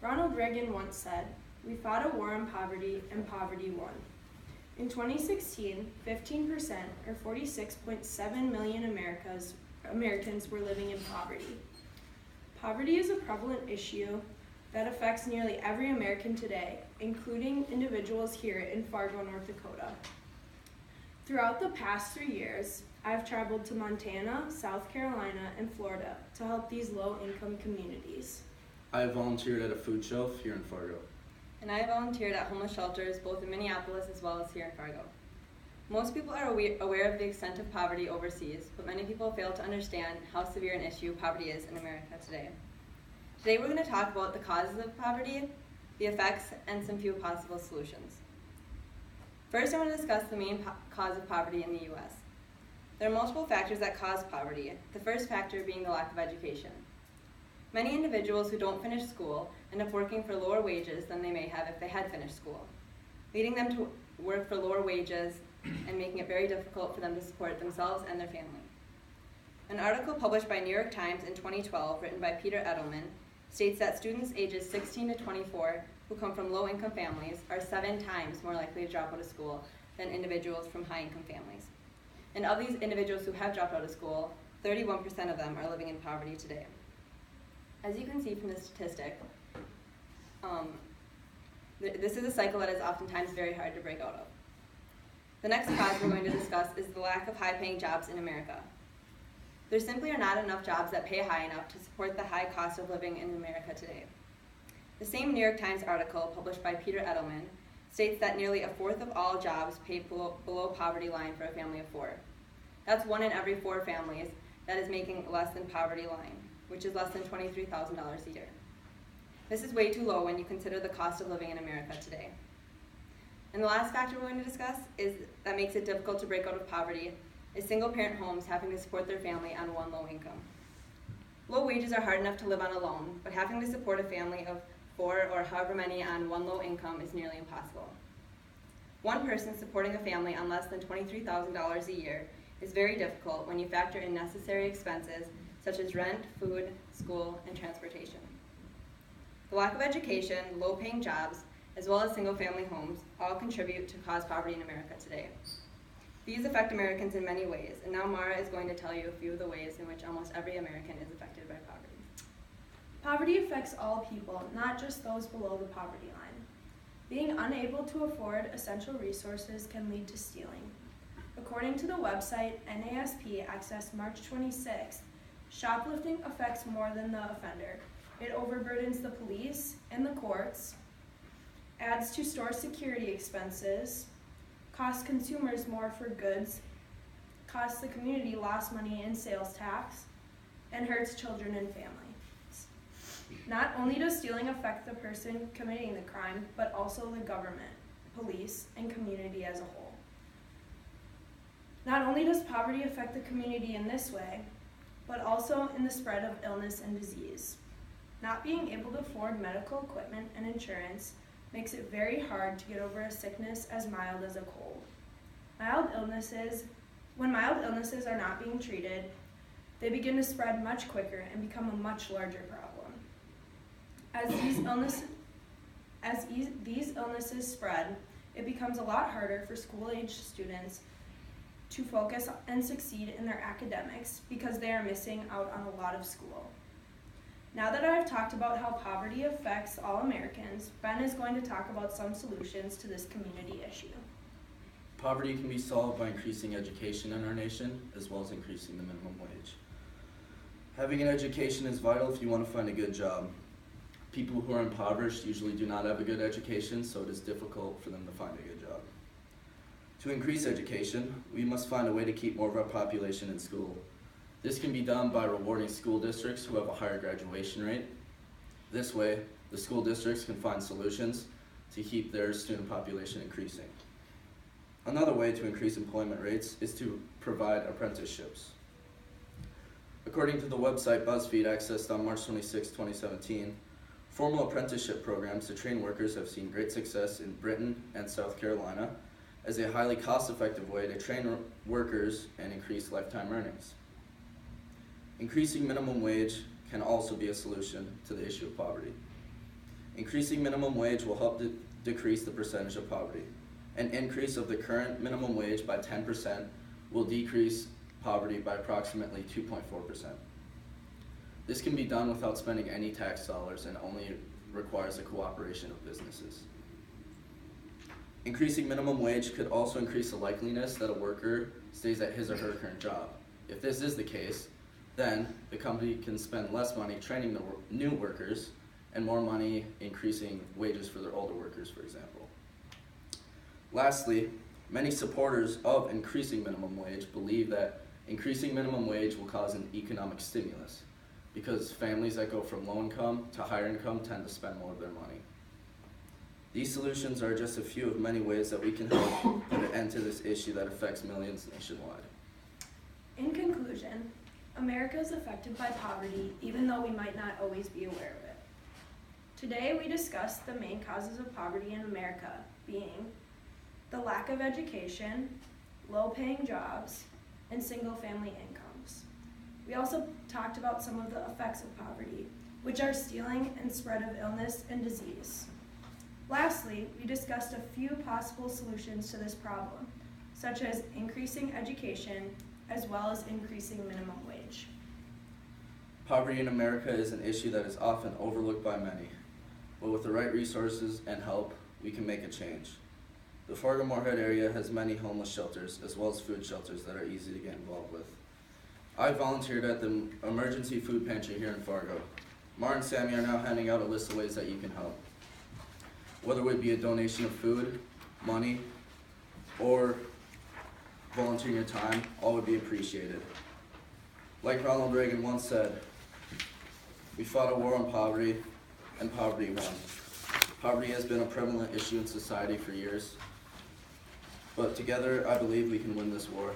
Ronald Reagan once said, "We fought a war on poverty and poverty won." In 2016, 15%, or 46.7 million Americans were living in poverty. Poverty is a prevalent issue that affects nearly every American today, including individuals here in Fargo, North Dakota. Throughout the past 3 years, I've traveled to Montana, South Carolina, and Florida to help these low-income communities. I have volunteered at a food shelf here in Fargo. And I have volunteered at homeless shelters both in Minneapolis as well as here in Fargo. Most people are aware of the extent of poverty overseas, but many people fail to understand how severe an issue poverty is in America today. Today we're going to talk about the causes of poverty, the effects, and some few possible solutions. First, I want to discuss the main cause of poverty in the U.S. There are multiple factors that cause poverty, the first factor being the lack of education. Many individuals who don't finish school end up working for lower wages than they may have if they had finished school, leading them to work for lower wages and making it very difficult for them to support themselves and their family. An article published by New York Times in 2012, written by Peter Edelman, states that students ages 16 to 24 who come from low-income families are 7 times more likely to drop out of school than individuals from high-income families. And of these individuals who have dropped out of school, 31% of them are living in poverty today. As you can see from this statistic, this is a cycle that is oftentimes very hard to break out of. The next cause we're going to discuss is the lack of high-paying jobs in America. There simply are not enough jobs that pay high enough to support the high cost of living in America today. The same New York Times article, published by Peter Edelman, states that nearly a fourth of all jobs pay below poverty line for a family of 4. That's 1 in every 4 families that is making less than poverty line, which is less than $23,000 a year. This is way too low when you consider the cost of living in America today. And the last factor we're going to discuss that makes it difficult to break out of poverty is single-parent homes having to support their family on one low income. Low wages are hard enough to live on alone, but having to support a family of 4 or however many on one low income is nearly impossible. One person supporting a family on less than $23,000 a year is very difficult when you factor in necessary expenses such as rent, food, school, and transportation. The lack of education, low-paying jobs, as well as single-family homes all contribute to cause poverty in America today. These affect Americans in many ways, and now Mara is going to tell you a few of the ways in which almost every American is affected by poverty. Poverty affects all people, not just those below the poverty line. Being unable to afford essential resources can lead to stealing. According to the website NASP Access March 26th, shoplifting affects more than the offender. It overburdens the police and the courts, adds to store security expenses, costs consumers more for goods, costs the community lost money in sales tax, and hurts children and families. Not only does stealing affect the person committing the crime, but also the government, police, and community as a whole. Not only does poverty affect the community in this way, but also in the spread of illness and disease. Not being able to afford medical equipment and insurance makes it very hard to get over a sickness as mild as a cold. When mild illnesses are not being treated, they begin to spread much quicker and become a much larger problem. As these illnesses spread, it becomes a lot harder for school-age students to focus and succeed in their academics because they are missing out on a lot of school. Now that I've talked about how poverty affects all Americans, Ben is going to talk about some solutions to this community issue. Poverty can be solved by increasing education in our nation, as well as increasing the minimum wage. Having an education is vital if you want to find a good job. People who are impoverished usually do not have a good education, so it is difficult for them to find a good job. To increase education, we must find a way to keep more of our population in school. This can be done by rewarding school districts who have a higher graduation rate. This way, the school districts can find solutions to keep their student population increasing. Another way to increase employment rates is to provide apprenticeships. According to the website BuzzFeed accessed on March 26, 2017, formal apprenticeship programs to train workers have seen great success in Britain and South Carolina as a highly cost-effective way to train workers and increase lifetime earnings. Increasing minimum wage can also be a solution to the issue of poverty. Increasing minimum wage will help decrease the percentage of poverty. An increase of the current minimum wage by 10% will decrease poverty by approximately 2.4%. This can be done without spending any tax dollars and only requires the cooperation of businesses. Increasing minimum wage could also increase the likeliness that a worker stays at his or her current job. If this is the case, then the company can spend less money training the new workers and more money increasing wages for their older workers, for example. Lastly, many supporters of increasing minimum wage believe that increasing minimum wage will cause an economic stimulus because families that go from low income to higher income tend to spend more of their money. These solutions are just a few of many ways that we can help put an end to this issue that affects millions nationwide. In conclusion, America is affected by poverty even though we might not always be aware of it. Today we discussed the main causes of poverty in America being the lack of education, low-paying jobs, and single-family incomes. We also talked about some of the effects of poverty, which are stealing and spread of illness and disease. Lastly, we discussed a few possible solutions to this problem, such as increasing education as well as increasing minimum wage. Poverty in America is an issue that is often overlooked by many, but with the right resources and help, we can make a change. The Fargo-Moorhead area has many homeless shelters as well as food shelters that are easy to get involved with. I volunteered at the emergency food pantry here in Fargo. Mar and Sammy are now handing out a list of ways that you can help. Whether it be a donation of food, money, or volunteering your time, all would be appreciated. Like Ronald Reagan once said, we fought a war on poverty, and poverty won. Poverty has been a prevalent issue in society for years, but together I believe we can win this war.